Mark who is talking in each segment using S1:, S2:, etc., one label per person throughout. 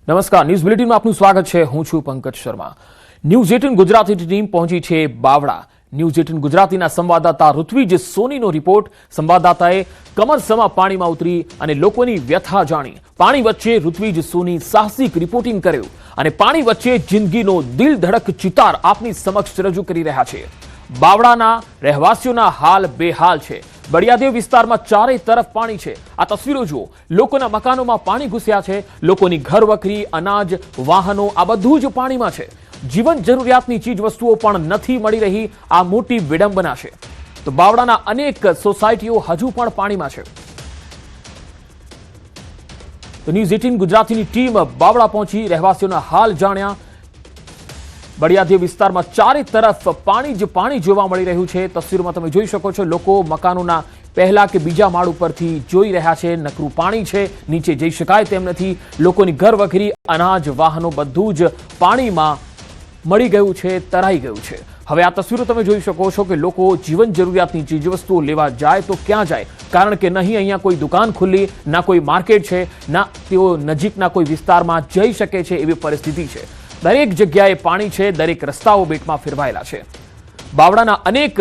S1: નમસ્કાર, ન્યૂઝ બુલેટિનમાં આપનું સ્વાગત છે। હું છું પંકજ શર્મા। ન્યૂઝ 18 ગુજરાતીની ટીમ પહોંચી છે બાવળા। ન્યૂઝ 18 ગુજરાતીના સંવાદદાતા ઋત્વિજ સોનીનો રિપોર્ટ। સંવાદદાતાએ કમરસમાં પાણીમાં ઉતરી અને લોકોની વ્યથા જાણી। પાણી વચ્ચે ઋત્વિજ સોની સાહસિક રિપોર્ટિંગ કર્યું અને પાણી વચ્ચે જિંદગીનો દિલ ધડક ચિતાર આપની સમક્ષ રજૂ કરી રહ્યા છે। બાવળાના રહેવાસીઓના હાલ બેહાલ છે। બળિયાદેવ વિસ્તારમાં ચારે તરફ પાણી છે। આ તસવીરો જુઓ, લોકોના મકાનોમાં પાણી ઘૂસ્યા છે। લોકોની ઘરવખરી, અનાજ, વાહનો આ બધું જ પાણીમાં છે। જીવન જરૂરિયાતની ચીજ વસ્તુઓ પણ નથી મળી રહી। આ મોટી વિડંબના છે। તો બાવળાના અનેક સોસાયટીઓ હજુ પણ પાણીમાં છે। તો ન્યૂઝ 18 ગુજરાતીની ટીમ બાવળા પહોંચી રહેવાસીઓના હાલ જાણ્યા। બળિયાદેવ વિસ્તારમાં ચારે તરફ પાણી જ પાણી જોવા મળી રહ્યું છે। તસવીરમાં તમે જોઈ શકો છો, લોકો મકાનોના પહેલા કે બીજા માળ ઉપરથી જોઈ રહ્યા છે। નકરું પાણી છે, નીચે જઈ શકાય તેમ નથી। લોકોની ઘરવખરી, અનાજ, વાહનો બધું જ પાણીમાં મળી ગયું છે, તરાઈ ગયું છે। હવે આ તસવીરો તમે જોઈ શકો છો કે લોકો જીવન જરૂરિયાતની ચીજવસ્તુઓ લેવા જાય તો ક્યાં જાય, કારણ કે નહીં અહીંયા કોઈ દુકાન ખુલ્લી, ના કોઈ માર્કેટ છે, ના તેઓ નજીકના કોઈ વિસ્તારમાં જઈ શકે છે એવી પરિસ્થિતિ છે। દરેક જગ્યાએ પાણી છે, દરેક રસ્તાઓ બેટમાં ફેરવાયેલા છે। બાવળાના અનેક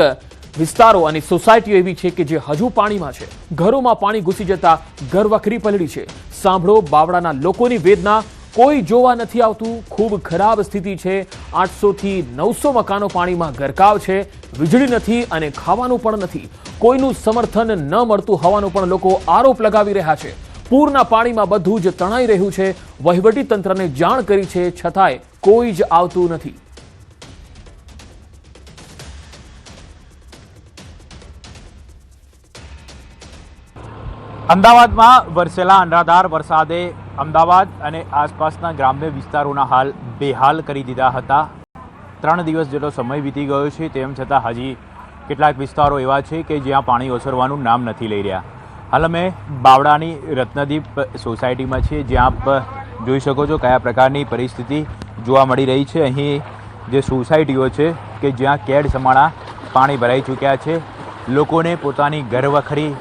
S1: વિસ્તારો અને સોસાયટીઓ એવી છે કે જે હજુ પાણીમાં છે। ઘરોમાં પાણી ઘૂસી જતા ઘરવખરી પલળી છે। સાંભળો બાવળાના લોકોની વેદના। કોઈ જોવા નથી આવતું। ખૂબ ખરાબ સ્થિતિ છે। 800 થી 900 મકાનો પાણીમાં ગરકાવ છે। વીજળી નથી અને ખાવાનું પણ નથી। કોઈનું સમર્થન ન મળતું હોવાનો પણ લોકો આરોપ લગાવી રહ્યા છે। પૂરના પાણીમાં બધું જ તણાઈ રહ્યું છે। વહીવટી તંત્રને જાણ કરી છે, છતાંય કોઈ જ આવતું નથી।
S2: અમદાવાદમાં વરસેલા અનરાધાર વરસાદે અમદાવાદ અને આસપાસના ગ્રામ્ય વિસ્તારોના હાલ બેહાલ કરી દીધા હતા। 3 દિવસ જેટલો સમય વીતી ગયો છે, તેમ છતાં હજી કેટલાક વિસ્તારો એવા છે કે જ્યાં પાણી ઓસરવાનું નામ નથી લઈ રહ્યા। હાલ અમે બાવળાની રત્નદીપ સોસાયટીમાં છીએ, જ્યાં આપ જોઈ શકો છો કયા પ્રકારની પરિસ્થિતિ જોવા મળી રહી છે। અહીં જે સોસાયટીઓ છે કે જ્યાં કેડ સમાણા પાણી ભરાઈ ચૂક્યા છે। લોકોને પોતાની ઘરવખરી,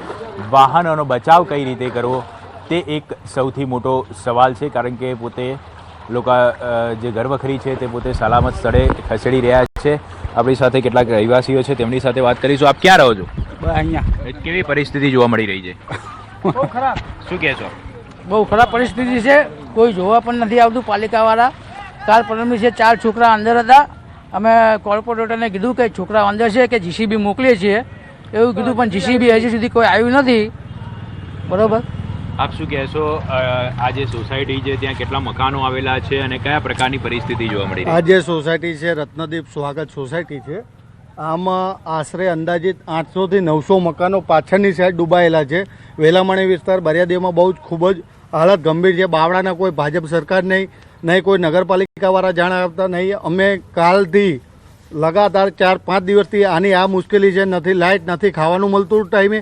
S2: વાહનોનો બચાવ કઈ રીતે કરવો તે એક સૌથી મોટો સવાલ છે, કારણ કે પોતે લોકો જે ઘરવખરી છે તે પોતે સલામત સ્થળે ખસેડી રહ્યા છે। આપણી સાથે કેટલાક રહેવાસીઓ છે, તેમની સાથે વાત કરીશું। આપ ક્યાં રહો છો?
S3: અહીંયા
S2: કેવી પરિસ્થિતિ જોવા મળી રહી છે?
S3: બહુ ખરાબ,
S2: શું કહેશો?
S3: બહુ ખરાબ પરિસ્થિતિ છે। કોઈ જોવા પણ નથી આવતું પાલિકાવાળા। કાલ પરમની છે 4 છોકરા અંદર હતા। અમે કોર્પોરેટરને કીધું કે છોકરા અંદર છે કે જીસીબી મોકલીએ છીએ એવું કીધું, પણ જીસીબી હજી સુધી કોઈ આવ્યું નથી। બરોબર,
S2: આપ શું કહેશો? આ જે સોસાયટી છે ત્યાં કેટલા મકાનો આવેલા છે અને કયા પ્રકારની પરિસ્થિતિ જોવા મળી રહી છે?
S4: આ જે સોસાયટી છે રત્નદીપ સ્વાગત સોસાયટી છે। આમાં આશરે અંદાજિત 800 થી 900 મકાનો પાછળની સાઈડ ડૂબાયેલા છે। વેલામણી વિસ્તાર બળિયાદેવમાં બહુ જ ખૂબ જ હાલત ગંભીર છે। બાવળાના કોઈ ભાજપ સરકાર નહીં કોઈ નગરપાલિકાવાળા જાણ આવતા નહીં। અમે કાલથી લગાતાર 4-5 દિવસથી આની આ મુશ્કેલી છે। નથી લાઇટ, નથી ખાવાનું મળતું ટાઈમે।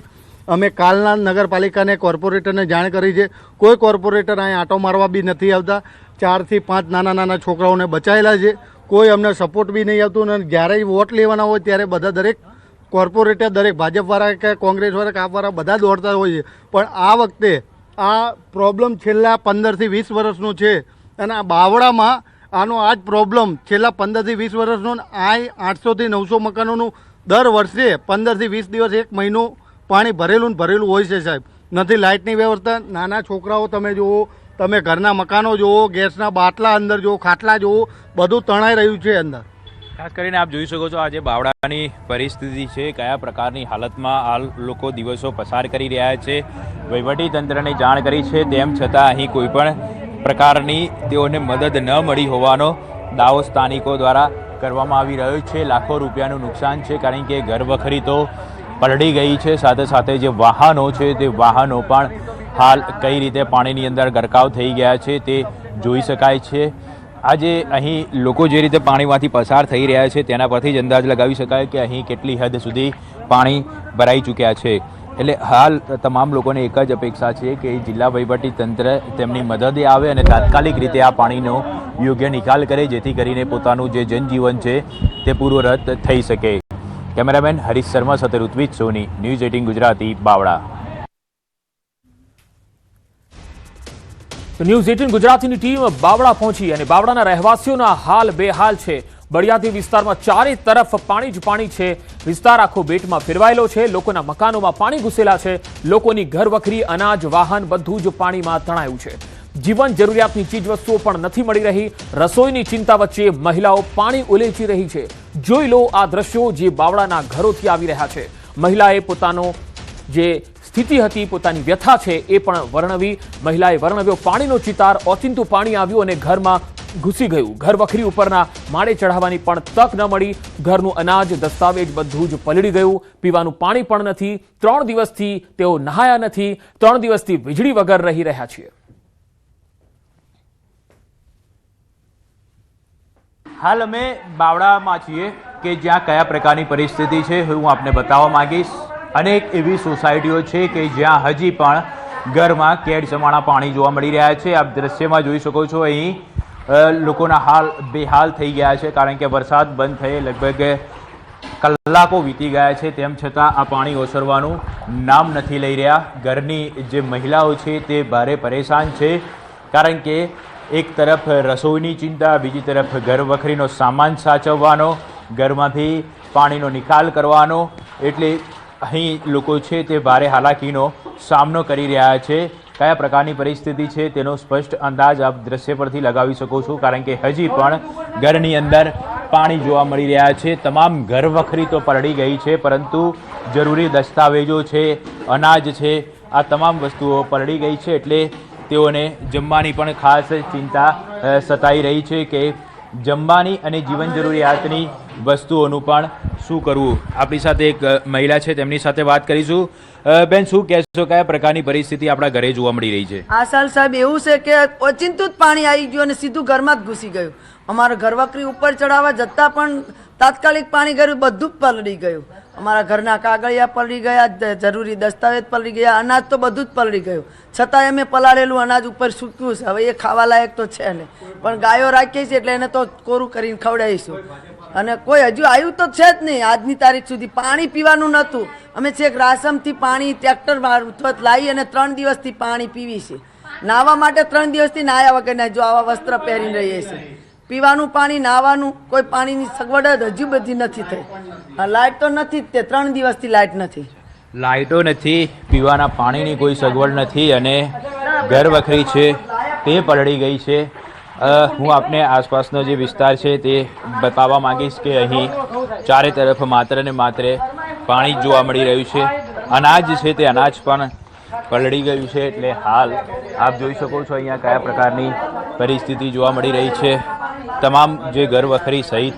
S4: અમે કાલના નગરપાલિકાને, કોર્પોરેટરને જાણ કરી છે। કોઈ કોર્પોરેટર અહીં આંટો મારવા બી નથી આવતા। 4 થી 5 નાના છોકરાઓને બચાયેલા છે। કોઈ અમને સપોર્ટ બી નહીં આવતું। અને જ્યારે વોટ લેવાના હોય ત્યારે બધા દરેક કોર્પોરેટર, દરેક ભાજપવાળા કે કોંગ્રેસવાળા કે આપવાળા બધા દોડતા હોય છે। પણ આ વખતે આ પ્રોબ્લેમ છેલ્લા 15 થી 20 વર્ષનો છે। અને આ બાવળામાં આનો આ જ પ્રોબ્લેમ છેલ્લા 15 થી 20 વર્ષનો। આ 800 થી 900 મકાનોનું દર વર્ષે 15 થી 20 દિવસ, 1 મહિનો પાણી ભરેલું હોય છે સાહેબ। નથી લાઇટની વ્યવસ્થા। નાના છોકરાઓ તમે જુઓ, તમે ઘરના મકાનો જુઓ, ગેસના બાટલા અંદર જુઓ, ખાટલા જુઓ, બધું તણાઈ રહ્યું છે અંદર।
S2: ખાસ કરીને આપ જોઈ શકો છો આજે બાવળાની પરિસ્થિતિ છે, કયા પ્રકારની હાલતમાં હાલ લોકો દિવસો પસાર કરી રહ્યા છે। વહીવટી તંત્રને જાણ કરી છે, તેમ છતાં અહીં કોઈ પણ પ્રકારની તેઓને મદદ ન મળી હોવાનો દાવો સ્થાનિકો દ્વારા કરવામાં આવી રહ્યો છે। લાખો રૂપિયાનું નુકસાન છે, કારણ કે ઘરવખરી તો પલળી ગઈ છે, સાથે સાથે જે વાહનો છે તે વાહનો પણ હાલ કઈ રીતે પાણીની અંદર ગરકાવ થઈ ગયા છે તે જોઈ શકાય છે। આજે અહીં લોકો જે રીતે પાણીમાંથી પસાર થઈ રહ્યા છે તેના પરથી જ અંદાજ લગાવી શકાય કે અહીં કેટલી હદ સુધી પાણી ભરાઈ ચૂક્યા છે। એટલે હાલ તમામ લોકોને એક જ અપેક્ષા છે કે જિલ્લા વહીવટી તંત્ર તેમની મદદે આવે અને તાત્કાલિક રીતે આ પાણીનો યોગ્ય નિકાલ કરે, જેથી કરીને પોતાનું જે જનજીવન છે તે પૂર્વરત થઈ શકે। કેમેરામેન હરીશ શર્મા સાથે ઋત્વિજ સોની, ન્યૂઝ 18 ગુજરાતી, બાવળા।
S1: તો ન્યૂઝ 18 ગુજરાતીની ટીમ બાવળા પહોંચી અને બાવળાના રહેવાસીઓના હાલ બેહાલ છે। બળિયાદી વિસ્તારમાં ચારે તરફ પાણી જ પાણી છે। વિસ્તાર આખો બેટમાં ફેરવાયેલો છે। લોકોના મકાનોમાં પાણી ઘૂસેલા છે। લોકોની ઘરવખરી, અનાજ, વાહન બધું જ પાણીમાં તણાયું છે। જીવન જરૂરિયાતની ચીજવસ્તુઓ પણ નથી મળી રહી। રસોઈની ચિંતા વચ્ચે મહિલાઓ પાણી ઉલેચી રહી છે। જોઈ લો આ દ્રશ્યો જે બાવળાના ઘરોથી આવી રહ્યા છે। મહિલાએ પોતાનો જે સ્થિતિ હતી, પોતાની વ્યથા છે એ પણ વર્ણવી। મહિલાએ વર્ણવ્યો પાણીનો ચિતાર। ઓચિંતું પાણી આવ્યું અને ઘરમાં ઘૂસી ગયું। ઘર વખરી ઉપરના માળે ચઢાવવાની પણ તક ન મળી। ઘરનું અનાજ, દસ્તાવેજ બધું જ પલળી ગયું। પીવાનું પાણી પણ નથી। 3 દિવસથી તેઓ નહાયા નથી। 3 દિવસથી વીજળી વગર રહી રહ્યા છીએ।
S2: હાલ અમે બાવળામાં છીએ કે જ્યાં કયા પ્રકારની પરિસ્થિતિ છે હું આપને બતાવવા માંગીશ। અનેક એવી સોસાયટીઓ છે કે જ્યાં હજી પણ ઘરમાં કેડ જમાણા પાણી જોવા મળી રહ્યા છે। આપ દ્રશ્યમાં જોઈ શકો છો અહીં લોકોના હાલ બેહાલ થઈ ગયા છે, કારણ કે વરસાદ બંધ થયે લગભગ કલાકો વીતી ગયા છે, તેમ છતાં આ પાણી ઓસરવાનું નામ નથી લઈ રહ્યા। ઘરની જે મહિલાઓ છે તે ભારે પરેશાન છે, કારણ કે એક તરફ રસોઈની ચિંતા, બીજી તરફ ઘર વખરીનો સામાન સાચવવાનો, ઘરમાંથી પાણીનો નિકાલ કરવાનો, એટલે અહીં લોકો છે તે ભારે હાલાકીનો સામનો કરી રહ્યા છે। કયા પ્રકારની પરિસ્થિતિ છે તેનો સ્પષ્ટ અંદાજ આપ દ્રશ્ય પરથી લગાવી શકો છો, કારણ કે હજી પણ ઘરની અંદર પાણી જોવા મળી રહ્યા છે। તમામ ઘર વખરી તો પલળી ગઈ છે, પરંતુ જરૂરી દસ્તાવેજો છે, અનાજ છે, આ તમામ વસ્તુઓ પલળી ગઈ છે। એટલે તેઓને જમવાની પણ ખાસ ચિંતા સતાઈ રહી છે કે જમવાની અને જીવન જરૂરિયાતની વસ્તુઓનું પણ શું કરવું। આપણી સાથે એક મહિલા છે, તેમની સાથે વાત કરીશું। બેન, શું કહેશો, કયા પ્રકારની પરિસ્થિતિ આપણા ઘરે જોવા મળી રહી છે?
S5: આ સાલ સાહેબ એવું છે કે ઓચિંતું જ પાણી આવી ગયું અને સીધું ઘરમાં જ ઘૂસી ગયું। અમારા ઘરવખરી ઉપર ચડાવવા જતાં પણ તાત્કાલિક પાણી ગયું, બધું જ પલળી ગયું। અમારા ઘરના કાગળિયા પલળી ગયા, જરૂરી દસ્તાવેજ પલળી ગયા, અનાજ તો બધું જ પલળી ગયું। છતાંય અમે પલાળેલું અનાજ ઉપર સૂક્યું છે। હવે એ ખાવા લાયક તો છે ને, પણ ગાયો રાખીએ છીએ એટલે એને તો કોરું કરીને ખવડાવીશું। અને કોઈ હજુ આવ્યું તો છે જ નહીં આજની તારીખ સુધી। પાણી પીવાનું નહોતું। અમે છેક રાસમથી પાણી ટ્રેક્ટર મારફત લાવી અને 3 દિવસથી પાણી પીવી છે। નાહવા માટે 3 દિવસથી નાહ્યા વગરના જો આવા વસ્ત્ર પહેરીને રહીએ છીએ। પીવાનું પાણી, નાહવાનું કોઈ પાણીની સગવડ જ હજુ બધી નથી થઈ। લાઇટ તો નથી જ, તે 3 દિવસથી લાઇટ નથી।
S2: લાઇટો નથી, પીવાના પાણીની કોઈ સગવડ નથી, અને ઘર વખરી છે તે પલળી ગઈ છે। હું આપને આસપાસનો જે વિસ્તાર છે તે બતાવવા માંગીશ કે અહીં ચારે તરફ માત્ર ને માત્ર પાણી જોવા મળી રહ્યું છે। અનાજ છે તે અનાજ પણ પલળી ગયું છે। એટલે હાલ આપ જોઈ શકો છો અહીંયા કયા પ્રકારની પરિસ્થિતિ જોવા મળી રહી છે। તમામ જે ઘર વખરી સહિત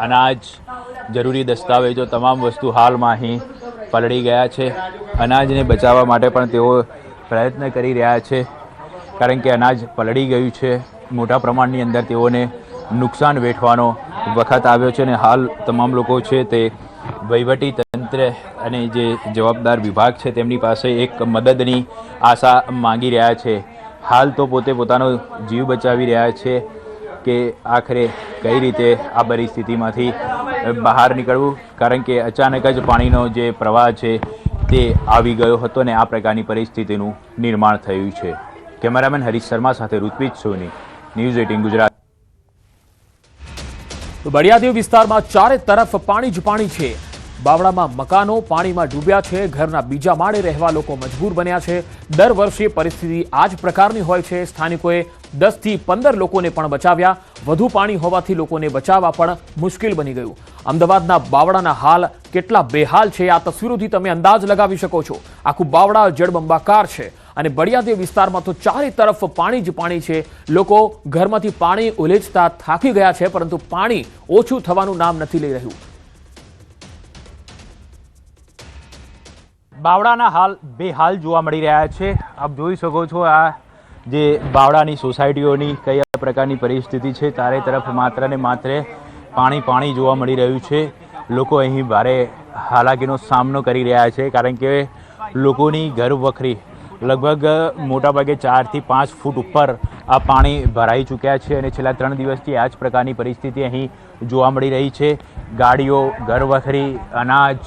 S2: અનાજ, જરૂરી દસ્તાવેજો, તમામ વસ્તુ હાલમાં અહીં પલળી ગયા છે। અનાજને બચાવવા માટે પણ તેઓ પ્રયત્ન કરી રહ્યા છે, કારણ કે અનાજ પલળી ગયું છે। મોટા પ્રમાણની અંદર તેઓને નુકસાન વેઠવાનો વખત આવ્યો છે, અને હાલ તમામ લોકો છે તે વહીવટી તંત્ર અને જે જવાબદાર વિભાગ છે તેમની પાસે એક મદદની આશા માંગી રહ્યા છે। હાલ તો પોતે પોતાનો જીવ બચાવી રહ્યા છે કે આખરે કઈ રીતે આ પરિસ્થિતિમાંથી બહાર નીકળવું, કારણ કે અચાનક જ પાણીનો જે પ્રવાહ છે તે આવી ગયો હતો અને આ પ્રકારની પરિસ્થિતિનું નિર્માણ થયું છે। કેમેરામેન હરીશ શર્મા સાથે ઋત્વિજ સોની, ન્યૂઝ 18 ગુજરાત।
S1: બળિયાદેવ વિસ્તારમાં ચારે તરફ પાણી જ પાણી છે। બાવળામાં મકાનો પાણીમાં ડૂબ્યા છે। ઘરના બીજા માળે રહેવા લોકો મજબૂર બન્યા છે। દર વર્ષે પરિસ્થિતિ આ જ પ્રકારની હોય છે। સ્થાનિકોએ 10 થી 15 લોકોને પણ બચાવ્યા। વધુ પાણી હોવાથી લોકોને બચાવવા પણ મુશ્કેલ બની ગયું। અમદાવાદના બાવળાના હાલ કેટલા બેહાલ છે આ તસવીરોથી તમે અંદાજ લગાવી શકો છો। આખું બાવળા જળબંબાકાર છે અને બળિયાદેવ વિસ્તારમાં તો ચારે તરફ પાણી જ પાણી છે। લોકો ઘરમાંથી પાણી ઉલેચતા થાકી ગયા છે, પરંતુ પાણી ઓછું થવાનું નામ નથી લઈ રહ્યું।
S2: બાવળાના હાલ બેહાલ જોવા મળી રહ્યા છે। આપ જોઈ શકો છો આ જે બાવળાની સોસાયટીઓની કયા પ્રકારની પરિસ્થિતિ છે। ચારે તરફ માત્ર ને માત્ર પાણી જોવા મળી રહ્યું છે। લોકો અહીં ભારે હાલાકીનો સામનો કરી રહ્યા છે, કારણ કે લોકોની ઘર વખરી લગભગ મોટાભાગે 4 થી 5 ફૂટ ઉપર આ પાણી ભરાઈ ચૂક્યા છે, અને છેલ્લા 3 દિવસથી આ જ પ્રકારની પરિસ્થિતિ અહીં જોવા મળી રહી છે। ગાડીઓ, ઘર વખરી, અનાજ,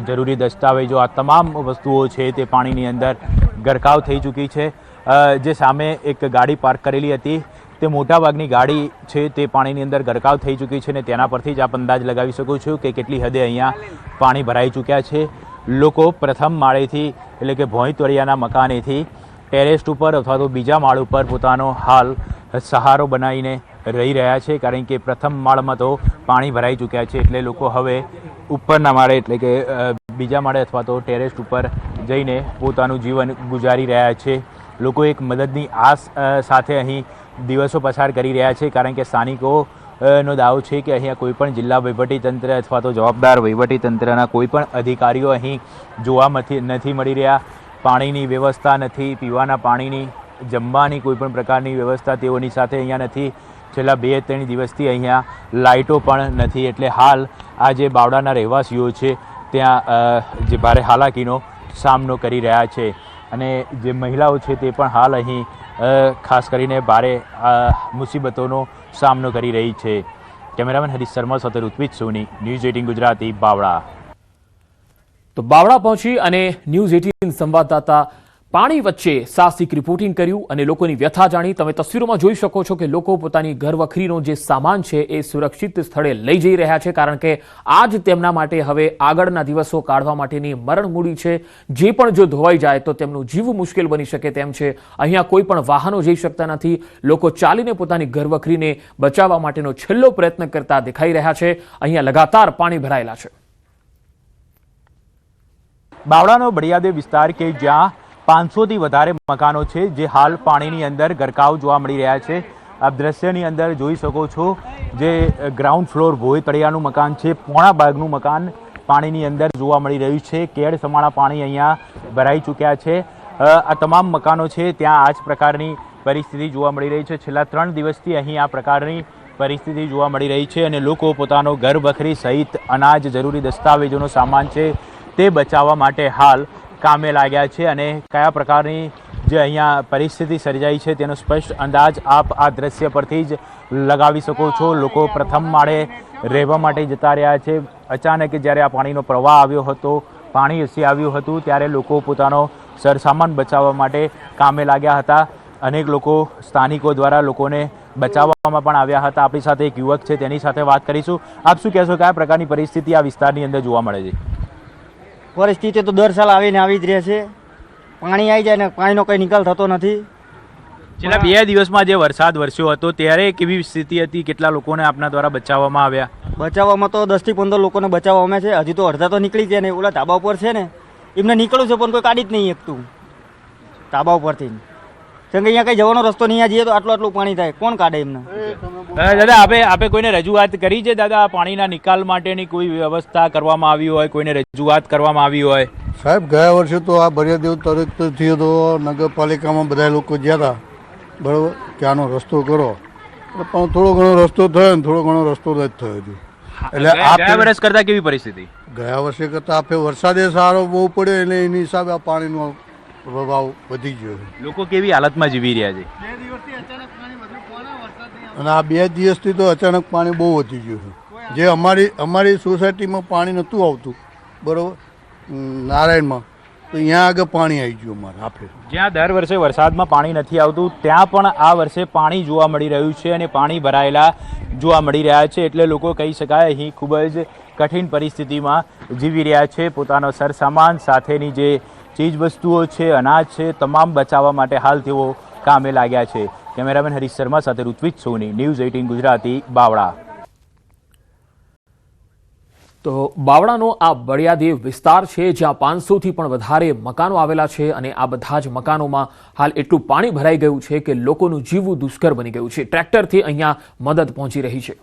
S2: જરૂરી દસ્તાવેજો, આ તમામ વસ્તુઓ છે તે પાણીની અંદર ગરકાવ થઈ ચૂકી છે। જે સામે એક ગાડી પાર્ક કરેલી હતી તે મોટાભાગની ગાડી છે તે પાણીની અંદર ગરકાવ થઈ ચૂકી છે અને તેના પરથી જ આપ અંદાજ લગાવી શકો છો કે કેટલી હદે અહીંયા પાણી ભરાઈ ચૂક્યા છે. લોકો પ્રથમ માળેથી એટલે કે ભોંય તળિયાના મકાનેથી ટેરેસ ઉપર અથવા તો બીજા માળ ઉપર પોતાનો હાલ સહારો બનાવીને રહી રહ્યા છે, કારણ કે પ્રથમ માળમાં તો પાણી ભરાઈ ચૂક્યા છે. એટલે લોકો હવે ઉપરના માળે એટલે કે બીજા માળે અથવા તો ટેરેસ ઉપર જઈને પોતાનું જીવન ગુજારી રહ્યા છે. લોકો એક મદદની આસ સાથે અહીં દિવસો પસાર કરી રહ્યા છે, કારણ કે સ્થાનિકો નો દાવો છે કે અહીંયા કોઈપણ જિલ્લા વહીવટીતંત્ર અથવા તો જવાબદાર વહીવટીતંત્રના કોઈપણ અધિકારીઓ અહીં જોવા નથી મળી રહ્યા. પાણીની વ્યવસ્થા નથી, પીવાના પાણીની, જમવાની કોઈપણ પ્રકારની વ્યવસ્થા તેઓની સાથે અહીંયા નથી. છેલ્લા 2-3 દિવસથી અહીંયા લાઇટો પણ નથી. એટલે હાલ આ જે બાવળાના રહેવાસીઓ છે ત્યાં જે ભારે હાલાકીનો સામનો કરી રહ્યા છે અને જે મહિલાઓ છે તે પણ હાલ અહીં ખાસ કરીને ભારે મુસીબતોનો સામનો કરી રહી છે. કેમેરામેન હરીશ શર્મા સાથે ઋત્વિજ સોની, ન્યૂઝ 18 ગુજરાતી, બાવળા.
S1: તો બાવળા પહોંચી અને ન્યૂઝ 18 સંવાદદાતા પાણી વચ્ચે સાહસિક રિપોર્ટિંગ કર્યું અને લોકોની વ્યથા જાણી. તમે તસવીરોમાં જોઈ શકો છો કે લોકો પોતાની ઘરવખરીનો જે સામાન છે એ સુરક્ષિત સ્થળે લઈ જઈ રહ્યા છે, કારણ કે આ જ તેમના માટે હવે આગળના દિવસો કાઢવા માટેની મરણમૂડી છે. જે પણ જો ધોવાઈ જાય તો તેમનું જીવ મુશ્કેલ બની શકે તેમ છે. અહીંયા કોઈ પણ વાહનો જઈ શકતા નથી. લોકો ચાલીને પોતાની ઘરવખરીને બચાવવા માટેનો છેલ્લો પ્રયત્ન કરતા દેખાઈ રહ્યા છે. અહીંયા લગાતાર પાણી ભરાયેલા છે.
S2: બાવળાનો બળિયાદેવ વિસ્તાર કે જ્યાં 500થી વધારે મકાનો છે જે હાલ પાણીની અંદર ગરકાવ જોવા મળી રહ્યા છે. આપ દ્રશ્યની અંદર જોઈ શકો છો જે ગ્રાઉન્ડ ફ્લોર ભોય તળિયાનું મકાન છે, પોણા ભાગનું મકાન પાણીની અંદર જોવા મળી રહ્યું છે. કેડ સમાણા પાણી અહીંયા ભરાઈ ચૂક્યા છે. આ તમામ મકાનો છે ત્યાં આ જ પ્રકારની પરિસ્થિતિ જોવા મળી રહી છે. છેલ્લા 3 દિવસથી અહીં આ પ્રકારની પરિસ્થિતિ જોવા મળી રહી છે અને લોકો પોતાનો ઘર વખરી સહિત અનાજ, જરૂરી દસ્તાવેજોનો સામાન છે તે બચાવવા માટે હાલ કામે લાગ્યા છે. અને કયા પ્રકારની જે અહીંયા પરિસ્થિતિ સર્જાઈ છે તેનો સ્પષ્ટ અંદાજ આપ આ દ્રશ્ય પરથી જ લગાવી શકો છો. લોકો પ્રથમ માળે રહેવા માટે જતા રહ્યા છે. અચાનક જ્યારે આ પાણીનો પ્રવાહ આવ્યો હતો, પાણી હસી આવ્યું હતું, ત્યારે લોકો પોતાનો સરસામાન બચાવવા માટે કામે લાગ્યા હતા. અનેક લોકો સ્થાનિકો દ્વારા લોકોને બચાવવામાં પણ આવ્યા હતા. આપણી સાથે એક યુવક છે, તેની સાથે વાત કરીશું. આપ શું કહેશો, કયા પ્રકારની પરિસ્થિતિ આ વિસ્તારની અંદર જોવા મળે છે?
S6: પરિસ્થિતિ તો દર સાલ આવીને આવી જ રહે છે. પાણી આવી જાય ને પાણીનો કંઈ નિકાલ થતો નથી.
S2: છેલ્લા 2 દિવસમાં જે વરસાદ વરસ્યો હતો ત્યારે કેવી સ્થિતિ હતી? કેટલા લોકોને આપના દ્વારા બચાવવામાં આવ્યા?
S6: બચાવવામાં તો 10 થી 15 લોકોને બચાવવામાં છે. હજી તો અડધા તો નીકળી ગયા ને ઓલા ધાબા ઉપર છે ને એમને નીકળવું છે પણ કોઈ કાઢી જ નહીં શકતું ધાબા ઉપરથી. કેમ કે અહીંયા કંઈ જવાનો રસ્તો નહીં, અહીંયા જઈએ તો આટલું પાણી થાય, કોણ કાઢે એમને?
S2: દાદા આપે કોઈને રજૂઆત કરી છે દાદા પાણીના નિકાલ માટેની કોઈ વ્યવસ્થા કરવામાં આવી હોય, કોઈને રજૂઆત કરવામાં આવી હોય?
S4: સાહેબ, ગયા વર્ષે તો આ બરિયાદેવ તરફથી તો નગરપાલિકામાં બધા લોકો ગયા હતા, બરાબર, કે આનો રસ્તો કરો, પણ થોડો ઘણો રસ્તો થયો ને થોડો ઘણો રસ્તો નથી થયો હજુ. એટલે
S2: ગયા વર્ષ કરતા કેવી પરિસ્થિતિ?
S4: ગયા વર્ષે કરતાં આપણે વરસાદે સારો બહુ પડ્યો એટલે એની હિસાબે આ પાણીનો પ્રભાવ વધી ગયો છે.
S2: લોકો કેવી હાલતમાં જીવી રહ્યા છે?
S4: અને આ 2 દિવસથી તો અચાનક પાણી બહુ વધી ગયું છે. જે અમારી સોસાયટીમાં પાણી નહોતું આવતું, બરાબર, નારાયણમાં, તો અહીંયા આગળ પાણી આવી ગયું અમારે. આપણે
S2: જ્યાં દર વર્ષે વરસાદમાં પાણી નથી આવતું ત્યાં પણ આ વર્ષે પાણી જોવા મળી રહ્યું છે અને પાણી ભરાયેલા જોવા મળી રહ્યા છે. એટલે લોકો કહી શકાય અહીં ખૂબ જ કઠિન પરિસ્થિતિમાં જીવી રહ્યા છે. પોતાનો સરસામાન સાથેની જે ચીજ વસ્તુઓ છે, અનાજ છે, તમામ બચાવવા માટે હાલ તેઓ કામે લાગ્યા છે. કેમેરામેન હરીશ શર્મા સાથે ઋત્વિજ સોની, ન્યૂઝ 18 ગુજરાતી, બાવળા.
S1: તો બાવળાનો આ બળિયાદેવ વિસ્તાર છે જ્યાં 500થી પણ વધારે મકાનો આવેલા છે અને આ બધા જ મકાનોમાં હાલ એટલું પાણી ભરાઈ ગયું છે કે લોકોનું જીવવું દુષ્કર બની ગયું છે. ટ્રેક્ટરથી અહીંયા મદદ પહોંચી રહી છે.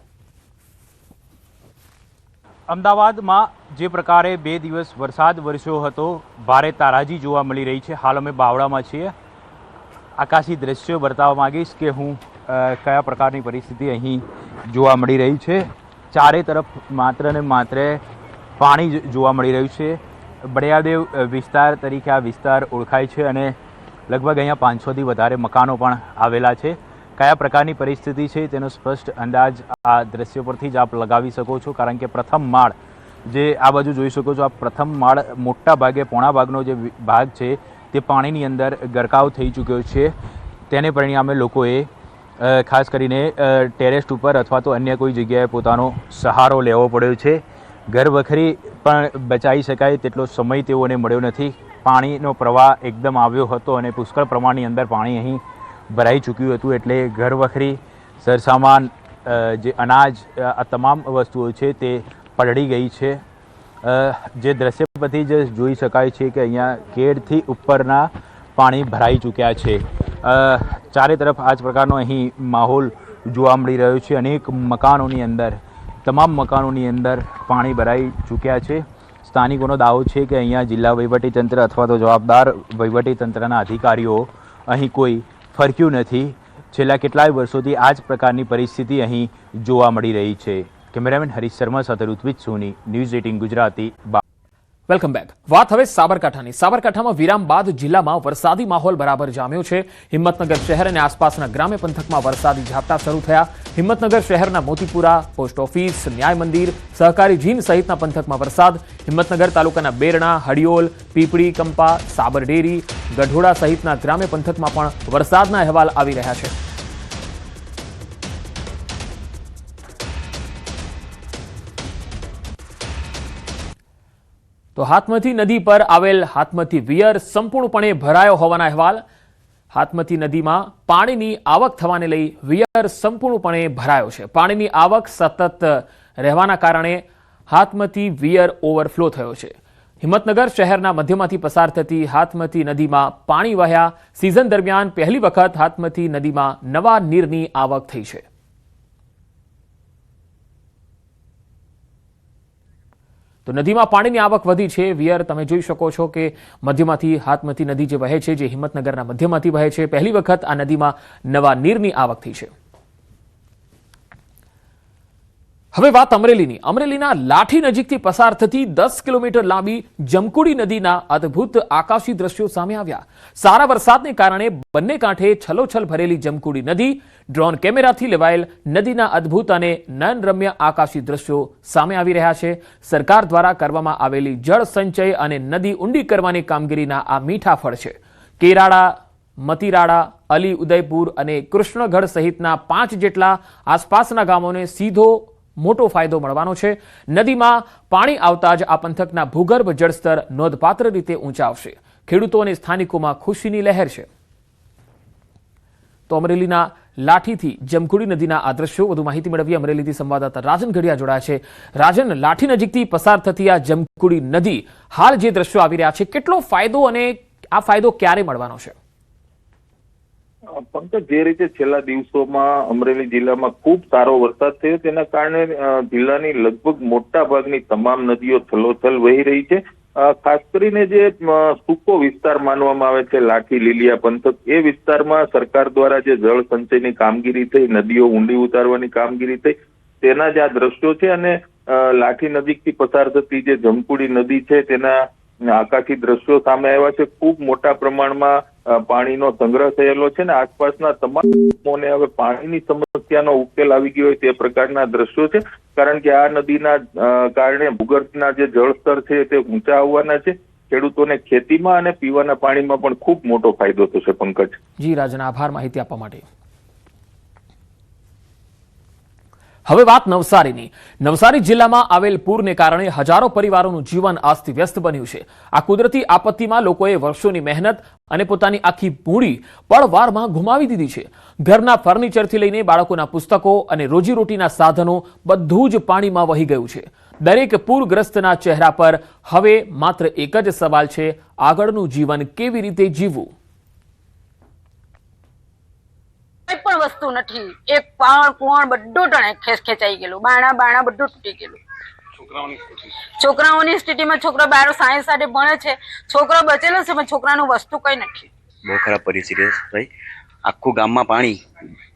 S2: અમદાવાદમાં જે પ્રકારે 2 દિવસ વરસાદ વરસ્યો હતો, ભારે તારાજી જોવા મળી રહી છે. હાલ અમે બાવળામાં છીએ. આકાશી દ્રશ્યો બતાવવા માંગીશ કે હું કયા પ્રકારની પરિસ્થિતિ અહીં જોવા મળી રહી છે. ચારે તરફ માત્ર ને માત્ર પાણી જોવા મળી રહ્યું છે. બળિયાદેવ વિસ્તાર તરીકે આ વિસ્તાર ઓળખાય છે અને લગભગ અહીંયા 500થી વધારે મકાનો પણ આવેલા છે. કયા પ્રકારની પરિસ્થિતિ છે તેનો સ્પષ્ટ અંદાજ આ દ્રશ્યો પરથી જ આપ લગાવી શકો છો, કારણ કે પ્રથમ માળ જે આ બાજુ જોઈ શકો છો, આ પ્રથમ માળ મોટા ભાગે પોણા ભાગનો જે ભાગ છે તે પાણીની અંદર ગરકાવ થઈ ચૂક્યો છે. તેને પરિણામે લોકોએ ખાસ કરીને ટેરેસ ઉપર અથવા તો અન્ય કોઈ જગ્યાએ પોતાનો સહારો લેવો પડ્યો છે. ઘર વખરી પણ બચાવી શકાય તેટલો સમય તેઓને મળ્યો નથી. પાણીનો પ્રવાહ એકદમ આવ્યો હતો અને પુષ્કળ પ્રમાણની અંદર પાણી અહીં ભરાઈ ચૂક્યું હતું, એટલે ઘર વખરી સરસામાન જે અનાજ આ તમામ વસ્તુઓ છે તે પલળી ગઈ છે. જે દ્રશ્ય પરથી જ જોઈ શકાય છે કે અહીંયા કેડથી ઉપરના પાણી ભરાઈ ચૂક્યા છે. ચારે તરફ આ જ પ્રકારનો અહીં માહોલ જોવા મળી રહ્યો છે. અનેક મકાનોની અંદર તમામ મકાનોની અંદર પાણી ભરાઈ ચૂક્યા છે. સ્થાનિકોનો દાવો છે કે અહીંયા જિલ્લા વહીવટીતંત્ર અથવા તો જવાબદાર વહીવટીતંત્રના અધિકારીઓ અહીં કોઈ ફરક્યું નથી. છેલ્લા કેટલાય વર્ષોથી આ જ પ્રકારની પરિસ્થિતિ અહીં જોવા મળી રહી છે. કેમેરામેન હરીશ શર્મા સાથે Rutvij Soni, news 18 Gujarati.
S1: Welcome back. વાત હવે સાબરકાંઠાની. સાબરકાંઠામાં વિરામ બાદ જિલ્લામાં વરસાદી માહોલ બરાબર જામ્યો છે. હિંમતનગર શહેર અને આસપાસના ગ્રામ્ય પંથકમાં વરસાદી ઝાપટા શરૂ થયા. હિંમતનગર શહેરના મોતીપુરા, પોસ્ટ ઓફિસ, ન્યાય મંદિર, સહકારી જીન સહિતના પંથકમાં વરસાદ. હિંમતનગર તાલુકાના બેરણા, હડિયોલ, પીપળી, કંપા, સાબરડેરી, ગઢોડા સહિતના ગ્રામ્ય પંથકમાં પણ વરસાદના અહેવાલ આવી રહ્યા છે. તો હાથમતી નદી પર આવેલ હાથમતી વિયર સંપૂર્ણપણે ભરાયો હોવાના અહેવાલ. હાથમતી નદીમાં પાણીની આવક થવાને લઈ વિયર સંપૂર્ણપણે ભરાયો છે. પાણીની આવક સતત રહેવાના કારણે હાથમતી વિયર ઓવરફ્લો થયો છે. હિંમતનગર શહેરના મધ્યમાંથી પસાર થતી હાથમતી નદીમાં પાણી વહ્યા. સિઝન દરમિયાન પહેલી વખત હાથમતી નદીમાં નવા નીરની આવક થઈ છે. તો નદીમાં પાણીની આવક વધી છે. વિયર તમે જોઈ શકો છો કે મધ્યમાંથી હાથમતી નદી જે વહે છે, જે હિંમતનગરના મધ્યમાંથી વહે છે, પહેલી વખત આ નદીમાં નવા નીરની આવક થઈ છે. હવે વાત અમરેલીની. અમરેલીના લાઠી નજીકથી પસાર થતી 10 કિલોમીટર લાંબી જમકુડી નદીના અદ્ભુત આકાશી દ્રશ્યો સામે આવ્યા. સારા વરસાદને કારણે બંને કાંઠે છલોછલ ભરેલી જમકુડી નદી, ડ્રોન કેમેરાથી લેવાયેલ નદીના અદ્ભુત અને નયનરમ્ય આકાશી દ્રશ્યો સામે આવી રહ્યા છે. સરકાર દ્વારા કરવામાં આવેલી જળ સંચય અને નદી ઊંડી કરવાની કામગીરીના આ મીઠા ફળ છે. કેરાડા, મતીરાડા, અલી ઉદયપુર અને કૃષ્ણગઢ સહિતના 5 જેટલા આસપાસના ગામોને સીધો મોટો ફાયદો મળવાનો છે. નદીમાં પાણી આવતા જ આ પંથકના ભૂગર્ભ જળસ્તર નોંધપાત્ર રીતે ઊંચા આવશે. ખેડૂતો અને સ્થાનિકોમાં ખુશીની લહેર છે. તો અમરેલીના લાઠીથી જમકુડી નદીના આ દ્રશ્યો. વધુ માહિતી મેળવીએ અમરેલીથી સંવાદદાતા રાજન ઘડિયા જોડાયા છે. રાજન, લાઠી નજીકથી પસાર થતી આ જમકુડી નદી, હાલ જે દ્રશ્યો આવી રહ્યા છે, કેટલો ફાયદો અને આ ફાયદો ક્યારે મળવાનો છે?
S7: પંકજ, જે રીતે છેલ્લા દિવસોમાં અમરેલી જિલ્લામાં ખૂબ સારો વરસાદ થયો તેના કારણે જિલ્લાની લગભગ મોટા ભાગની તમામ નદીઓ છલોછલ વહી રહી છે. ખાસ કરીને જે સૂકો વિસ્તાર માનવામાં આવે છે લાઠી લીલિયા પંથક, એ વિસ્તારમાં સરકાર દ્વારા જે જળ સંચયની કામગીરી થઈ, નદીઓ ઊંડી ઉતારવાની કામગીરી થઈ, તેના જ આ દ્રશ્યો છે. અને લાઠી નજીકથી પસાર થતી જે જમકુડી નદી છે તેના આકાશી દ્રશ્યો સામે આવ્યા છે. ખૂબ મોટા પ્રમાણમાં પાણીનો સંગ્રહ થયેલો છે ને આસપાસના તમામ ગામોને હવે પાણીની સમસ્યાનો ઉકેલ આવી ગયો હોય તે પ્રકારના દ્રશ્યો છે. કારણ કે આ નદીના કારણે ભૂગર્ભના જે જળસ્તર છે તે ઊંચા આવવાના છે. ખેડૂતોને ખેતીમાં અને પીવાના પાણીમાં પણ ખૂબ મોટો ફાયદો થશે. પંકજ.
S1: જી રાજન, આભાર માહિતી આપવા માટે. હવે વાત નવસારીની. નવસારી જિલ્લામાં આવેલ પૂરને કારણે હજારો પરિવારોનું જીવન અસ્તવ્યસ્ત બન્યું છે. આ કુદરતી આપત્તિમાં લોકોએ વર્ષોની મહેનત અને પોતાની આખી મૂડી પળવારમાં ગુમાવી દીધી છે. ઘરના ફર્નિચરથી લઈને બાળકોના પુસ્તકો અને રોજીરોટીના સાધનો બધું જ પાણીમાં વહી ગયું છે. દરેક પૂરગ્રસ્તના ચહેરા પર હવે માત્ર એક જ સવાલ છે, આગળનું જીવન કેવી રીતે જીવવું?
S8: કોઈ પણ વસ્તુ નથી. એક પણ બધું ખેંચાઈ ગયેલું, બાણા બધું તૂટી ગયેલું. છોકરાઓની સ્થિતિમાં છોકરા 12 સાયન્સ સાથે ભણે છે, છોકરો બચેલો છે પણ છોકરાનું વસ્તુ કઈ નથી.
S9: બહુ ખરાબ પરિસ્થિતિ ભાઈ. આખું ગામમાં પાણી,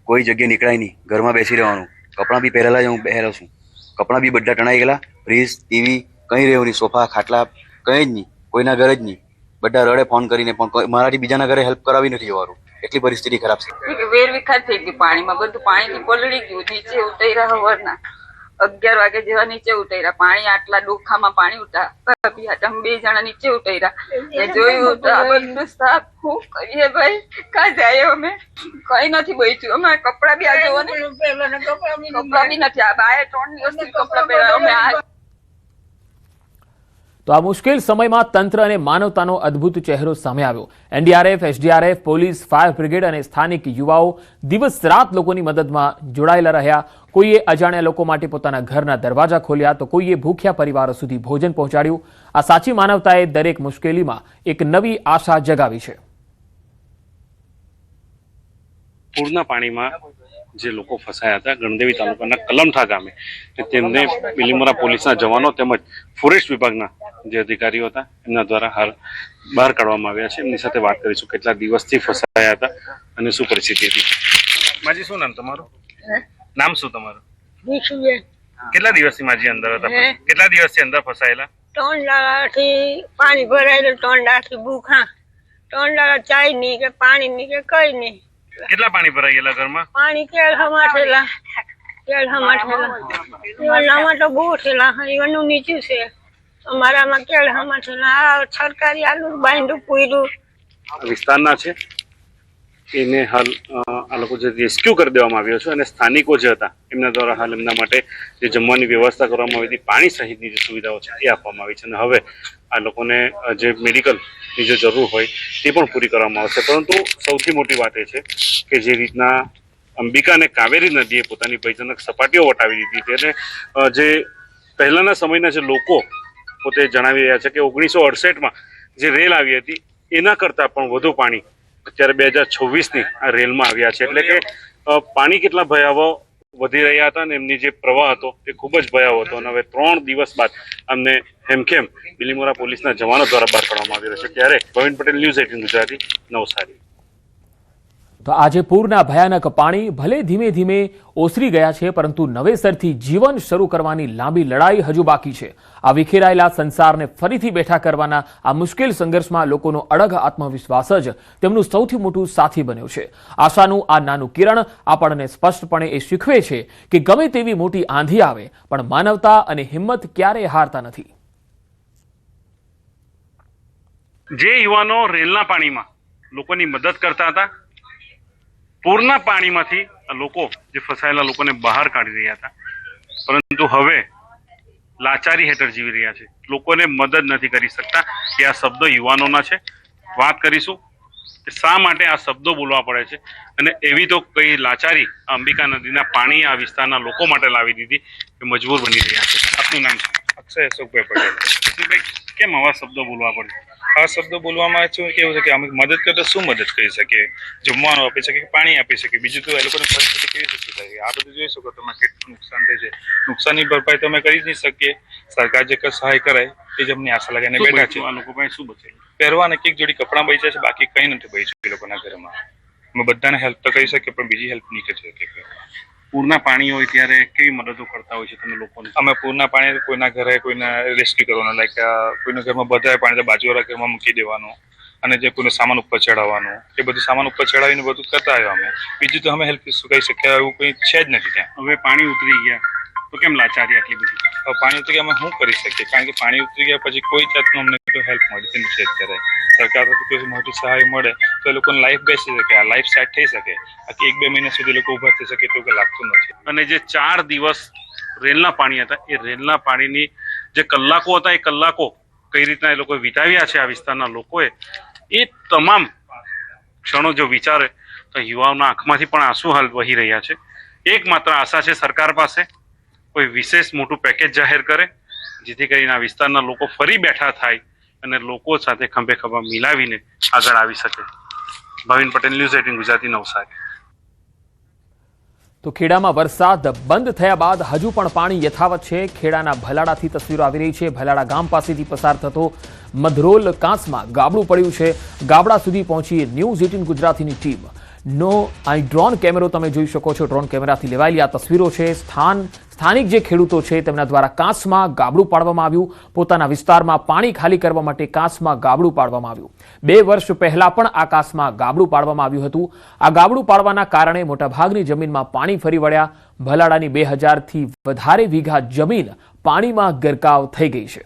S9: કોઈ જગ્યાએ નીકળાય નહીં, ઘરમાં બેસી રહેવાનું. કપડાં બી પહેરેલા જ હું પહેરેલો છું, કપડાં બી બધા ટણાઈ ગયેલા. ફ્રીજ, ટીવી કંઈ રહ્યું નહીં, સોફા ખાટલા કંઈ જ નહીં, કોઈના ઘરે જ નહીં. બધા રડે ફોન કરીને, પણ મારાથી બીજાના ઘરે હેલ્પ કરાવી નથી જવાનું. એટલી પરિસ્થિતિ ખરાબ છે.
S8: વેર વિખાર થઈ ગઈ પાણીમાં, બધું પાણીથી પલળી ગયું, નીચે ઉતર્યા વરના. 11 વાગે જેવા નીચે ઉતર્યા. પાણી આટલા ડોખામાં પાણી ઉતર્યા. ભાભી હતા, અમે 2 જણા નીચે ઉતર્યા. જોયું તો આ બધું સાફ શું કરીએ ભાઈ, કાં જાય અમે, કઈ નથી બચ્યું. અમારા કપડા બી આ જોવો ને, કપડા બી નથી. આ બાએ 3 દિવસથી કપડા પહેર્યા અમે. આ
S1: તો આ મુશ્કેલ સમયમાં તંત્ર અને માનવતાનો અદ્ભુત ચહેરો સામે આવ્યો. NDRF, SDRF, police, fire brigade અને સ્થાનિક યુવાઓ દિવસ રાત લોકોની મદદમાં જોડાયેલા રહ્યા. કોઈએ અજાણ્યા લોકો માટે પોતાના ઘરના દરવાજા ખોલ્યા, તો કોઈએ ભૂખ્યા પરિવારો સુધી ભોજન પહોંચાડ્યું. આ સાચી માનવતાએ દરેક મુશ્કેલીમાં એક નવી આશા જગાવી છે.
S10: પૂરના પાણીમાં જે લોકો ફસાયા હતા ગણદેવી તાલુકાના કલમઠા ગામે, તેમને બિલીમોરા પોલીસના જવાનો તેમજ ફોરેસ્ટ વિભાગના જે અધિકારીઓ હતા એમના દ્વારા હાલ બહાર કાઢવામાં આવ્યા છે. એમની સાથે વાત કરીશું, કેટલા દિવસથી ફસાયા હતા અને શું પરિસ્થિતિ હતી. માજી, શું નામ તમારું? નામ શું તમારું? કેટલા દિવસથી માજી અંદર હતા? કેટલા દિવસથી અંદર ફસાયેલા?
S11: 3 દાડાથી પાણી ભરાયેલું, 3 દાડાથી ભૂખા, 3 દાડા ચાય નહીં કે પાણી નહીં કે કઈ નહીં.
S10: કેટલા પાણી ભરાઈ ગયેલા ઘરમાં?
S11: પાણી કેળ હમાઠેલા, એવામાં તો બહુ થયેલા. એવાનું નીચું છે, અમારામાં કેળ હમાઠેલા. આ સરકારી આલુ બાંધું પૂર્યું
S10: વિસ્તારના છે એને હાલ આ લોકો જે રેસ્ક્યુ કરી દેવામાં આવ્યો છે અને સ્થાનિકો જે હતા એમના દ્વારા હાલ એમના માટે જે જમવાની વ્યવસ્થા કરવામાં આવી હતી, પાણી સહિતની જે સુવિધાઓ છે એ આપવામાં આવી છે અને હવે આ લોકોને જે મેડિકલની જે જરૂર હોય તે પણ પૂરી કરવામાં આવશે. પરંતુ સૌથી મોટી વાત એ છે કે જે રીતના અંબિકા અને કાવેરી નદીએ પોતાની ભયજનક સપાટીઓ વટાવી દીધી, તેને જે પહેલાના સમયના જે લોકો પોતે જણાવી રહ્યા છે કે 1968માં જે રેલ આવી હતી એના કરતાં પણ વધુ પાણી અત્યારે 2026ની આ રેલમાં આવ્યા છે. એટલે કે પાણી કેટલા ભયાવહ વધી રહ્યા હતા અને એમની જે પ્રવાહ હતો એ ખૂબ જ ભયાવહ હતો. અને હવે 3 દિવસ બાદ અમને હેમખેમ બિલીમોરા પોલીસના જવાનો દ્વારા બહાર કાઢવામાં આવી રહ્યો છે. ત્યારે ભવિન પટેલ, ન્યૂઝ 18 ગુજરાતી, નવસારી.
S1: તો આજે પૂરના ભયાનક પાણી ભલે ધીમે ધીમે ઓસરી ગયા છે, પરંતુ નવેસરથી જીવન શરૂ કરવાની લાંબી લડાઈ હજુ બાકી છે. આ વિખેરાયેલા સંસારને ફરીથી બેઠા કરવાના આ મુશ્કેલ સંઘર્ષમાં લોકોનો અડગ આત્મવિશ્વાસ જ તેમનું સૌથી મોટું સાથી બન્યો છે. આશાનું આ નાનું કિરણ આપણને સ્પષ્ટપણે એ શીખવે છે કે ગમે તેવી મોટી આંધી આવે પણ માનવતા અને હિંમત ક્યારેય હારતા નથી.
S10: જે યુવાનો રેલના પાણીમાં લોકોની મદદ કરતા હતા, પૂરના પાણીમાંથી લોકો જે ફસાયેલા લોકોને બહાર કાઢી રહ્યા હતા, પરંતુ હવે લાચારી હેઠળ જીવી રહ્યા છે, લોકોને મદદ નથી કરી શકતા. એ આ શબ્દો યુવાનોના છે. વાત કરીશું કે શા માટે આ શબ્દો બોલવા પડે છે અને એવી તો કઈ લાચારી અંબિકા નદીના પાણી આ વિસ્તારના લોકો માટે લાવી દીધી કે મજબૂર બની રહ્યા છે. આપનું નામ છે?
S12: અક્ષય અશોકભાઈ પટેલ.
S10: કેમ આવા શબ્દો બોલવા પડે?
S12: આ શબ્દો બોલવામાં શું કેવું છે કે અમે મદદ કરતા શું મદદ કરી શકીએ? જમવાનું આપી શકીએ, પાણી આપી શકીએ, બીજું તો એ લોકોની પરિસ્થિતિ કેવી રીતે સુધારી? આ બધું જોઈ શકો તમે કેટલું નુકસાન થાય છે. નુકસાનની ભરપાઈ તો અમે કરી જ નહીં શકીએ. સરકાર જે સહાય કરાય એ જ અમને આશા લગાવીને બેઠા છે.
S10: આ લોકો પાસે શું બચે?
S12: પહેરવાને એક જોડી કપડાં બચ્યા છે, બાકી કંઈ નથી બચ્યું એ લોકોના ઘરમાં. અમે બધાને હેલ્પ તો કરી શકીએ પણ બીજી હેલ્પ નહીં કરી શકીએ.
S10: પૂરના પાણી હોય ત્યારે કેવી મદદો કરતા હોય છે તમે લોકોને?
S12: અમે પૂરના પાણી કોઈના ઘરે કોઈને રેસ્ક્યુ કરવાનું, લાઈક કોઈના ઘરમાં બધાય પાણી તો બાજુવાળા ઘરમાં મૂકી દેવાનું અને જે કોઈનો સામાન ઉપર ચડાવવાનું, એ બધું સામાન ઉપર ચડાવીને બધું કરતા આવ્યા અમે. બીજું તો અમે હેલ્પ શું કહી શકીએ, એવું કંઈ છે જ નથી ત્યાં.
S10: હવે પાણી ઉતરી ગયા તો કેમ લાચારી આટલી બધી?
S12: હવે પાણી ઉતરી ગયા અમે શું કરી શકીએ? કારણ કે પાણી ઉતરી ગયા પછી કોઈ જાતનું અમને કોઈ હેલ્પ મળતી નથી અત્યારે. સરકાર તરફથી કોઈ મોટી સહાય મળે તો એ લોકોને લાઈફ બેસી શકે, આ લાઈફ સેટ થઈ શકે. બાકી 1-2 મહિના સુધી લોકો ઊભા થઈ શકે એટલું લાગતું નથી.
S10: અને જે 4 દિવસ રેલના પાણી હતા, એ રેલના પાણીની જે કલાકો હતા, એ કલાકો કઈ રીતના એ લોકો વિતાવ્યા છે આ વિસ્તારના લોકોએ, એ તમામ ક્ષણો જો વિચારે તો યુવાઓના આંખમાંથી પણ આંસુ હાલ વહી રહ્યા છે. એકમાત્ર આશા છે સરકાર પાસે કોઈ વિશેષ મોટું પેકેજ જાહેર કરે, જેથી કરીને આ વિસ્તારના લોકો ફરી બેઠા થાય અને લોકો સાથે ખંભે ખભા મિલાવીને આગળ આવી શકે. ભવિન પટેલ, ન્યૂઝ 18 ગુજરાતી, નવસારી.
S1: તો ખેડામાં વરસાદ બંધ થયા બાદ હજુ પણ પાણી યથાવત છે. ખેડાના ભલાડાથી તસવીરો આવી રહી છે. ભલાડા ગામ પાસેથી પસાર થતો મધરોલ કાંસમાં ગાબડું પડ્યું છે. ગાબડા સુધી પહોંચી ન્યૂઝ 18 ગુજરાતીની ટીમ. અહીં ડ્રોન કેમેરો તમે જોઈ શકો છો. ડ્રોન કેમેરાથી લેવાયેલી આ તસવીરો છે. સ્થાનિક જે ખેડૂતો છે તેમના દ્વારા કાંસમાં ગાબડું પાડવામાં આવ્યું. પોતાના વિસ્તારમાં પાણી ખાલી કરવા માટે કાંસમાં ગાબડું પાડવામાં આવ્યું. 2 વર્ષ પહેલા પણ આ કાંસમાં ગાબડું પાડવામાં આવ્યું હતું. આ ગાબડું પાડવાના કારણે મોટાભાગની જમીનમાં પાણી ફરી વળ્યા. ભલાડાની 2000 થી વધારે વીઘા જમીન પાણીમાં ગરકાવ થઈ ગઈ છે.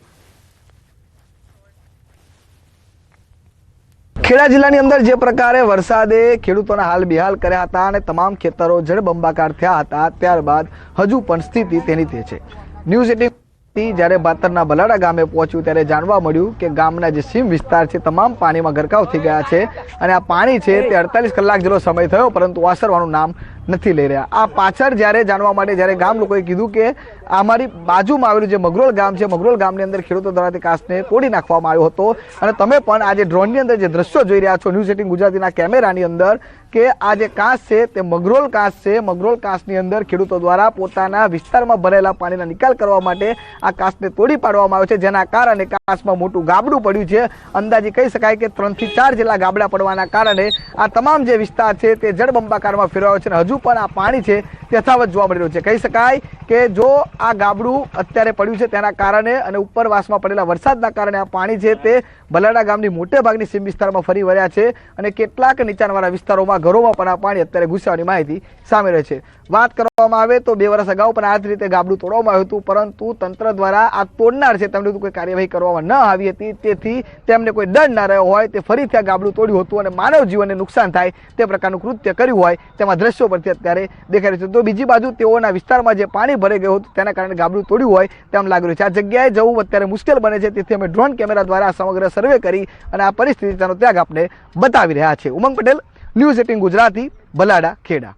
S13: ખેડા જિલ્લાની અંદર જે પ્રકારે વરસાદે ખેડૂતોના હાલ બેહાલ કર્યા હતા અને તમામ ખેતરો જળબંબાકાર થયા હતા, ત્યારબાદ હજુ પણ સ્થિતિ તેની તે છે. ન્યૂઝ 18 જ્યારે ભાતરના ભલાડા ગામે પહોંચ્યું ત્યારે જાણવા મળ્યું કે ગામના જે સીમ વિસ્તાર છે તમામ પાણીમાં ગરકાવ થઈ ગયા છે અને આ પાણી છે તે 48 કલાક જેટલો સમય થયો પરંતુ ઓસરવાનું નામ નથી લઈ રહ્યા. આ પાછળ જ્યારે જાણવા માટે જ્યારે ગામ લોકોએ કીધું કે અમારી બાજુમાં આવેલું જે મગરોળ ગામ છે, મગરોળ ગામની અંદર ખેડૂતો દ્વારા તે કાંસને તોડી નાખવામાં આવ્યો હતો અને તમે પણ આજે ડ્રોનની અંદર જે દ્રશ્યો જોઈ રહ્યા છો ન્યૂઝ 18 ગુજરાતીના કેમેરાની અંદર કે આ જે કાંસ છે તે મગરોળ કાંસ છે. મગરોળ કાંસની અંદર ખેડૂતો દ્વારા પોતાના વિસ્તારમાં ભરેલા પાણીના નિકાલ કરવા માટે આ કાંસને તોડી પાડવામાં આવ્યો છે, જેના કારણે કાંસમાં મોટું ગાબડું પડ્યું છે. અંદાજે કહી શકાય કે 3 થી 4 જેટલા ગાબડા પડવાના કારણે આ તમામ જે વિસ્તાર છે તે જળબંબાકારમાં ફેરવાયો છે અને હજુ પણ આ પાણી છે તે યથાવત જોવા મળી રહ્યું છે. કહી શકાય કે જો આ ગાબડું અત્યારે પડ્યું છે તેના કારણે અને ઉપરવાસમાં પડેલા વરસાદના કારણે આ પાણી છે તે ભલાડા ગામની મોટે ભાગની સીમ વિસ્તારમાં ફરી વળ્યા છે અને કેટલાક નીચાણવાળા વિસ્તારોમાં ઘરોમાં પણ આ પાણી અત્યારે ઘૂસવાની માહિતી સામે રહે છે. વાત કરવામાં આવે તો 2 વર્ષ અગાઉ પણ આ જ રીતે ગાબડું તોડવામાં આવ્યું હતું, પરંતુ તંત્ર દ્વારા આ તોડનાર છે તેમને કોઈ કાર્યવાહી કરવામાં ન આવી હતી, તેથી તેમને કોઈ દંડ ન રહ્યો હોય તે ફરીથી આ ગાબડું તોડ્યું હતું અને માનવ જીવનને નુકસાન થાય તે પ્રકારનું કૃત્ય કર્યું હોય તેમાં દ્રશ્યો પરથી અત્યારે દેખાઈ રહ્યું છે. તો બીજી બાજુ તેઓના વિસ્તારમાં જે પાણી ભરાઈ ગયું હતું તેના કારણે ગાબડું તોડ્યું હોય તેમ લાગી રહ્યું છે. આ જગ્યાએ જવું અત્યારે મુશ્કેલ બને છે, તેથી અમે ડ્રોન કેમેરા દ્વારા સમગ્ર સર્વે કરી અને આ પરિસ્થિતિ તેનો ત્યાગ આપને બતાવી રહ્યા છે. ઉમંગ પટેલ, ન્યૂઝ 18 ગુજરાતી, ભલાડા, ખેડા.